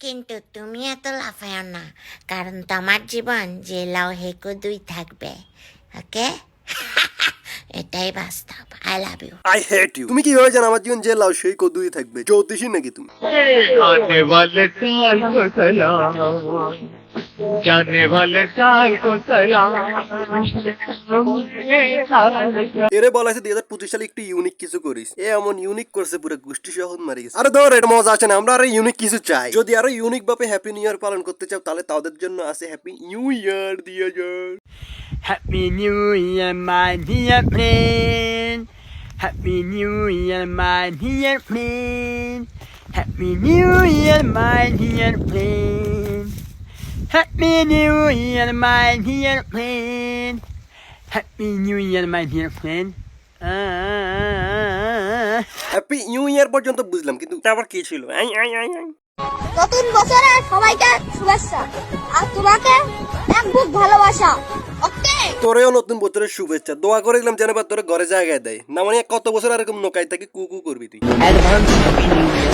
কিন্তু তুমি এত লাফায়ো না, কারণ তোমার জীবন যে লাউ হেকো দুই থাকবে। ওকে? এটাই বাস্তব। I love you. I hate you. তুমি কিভাবে জানো আমার জীবন যে লাউ সেই কদুই থাকবে? জ্যোতিষী নাকি তুমি? आने वाले साल को सलाम, जाने वाले साल को सलाम। এরে বলা আছে 2025 সালে একটু ইউনিক কিছু করিস। এমন ইউনিক করছে পুরো গোষ্ঠী শহর মারি গেছে। আরে ধর এটা মজা আছে না, আমরা আরো ইউনিক কিছু চাই। যদি আরো ইউনিক ভাবে হ্যাপি নিউ ইয়ার পালন করতে চাও তাহলে তাদের জন্য আছে হ্যাপি নিউ ইয়ার দিয়ে যান। Happy New Year, my dear friend. Happy New Year, my dear friend. Happy New Year, my dear friend. Happy New Year, my dear friend. Happy New Year, my dear friend. Happy new year পর্যন্ত বুঝলাম, কিন্তু এটা আবার কি ছিল? I I I I. নতুন বছরে সবাইকে শুভেচ্ছা, আর তোমাকে এক বুক ভালোবাসা। ওকে, তোরেও নতুন বছরের শুভেচ্ছা। দোয়া করে দিলাম যেন বা তোর ঘরে জায়গায় দেয় না, মানে কত বছর এরকম নোকাই থাকি কু কু করবি তুই। Advance Happy New Year.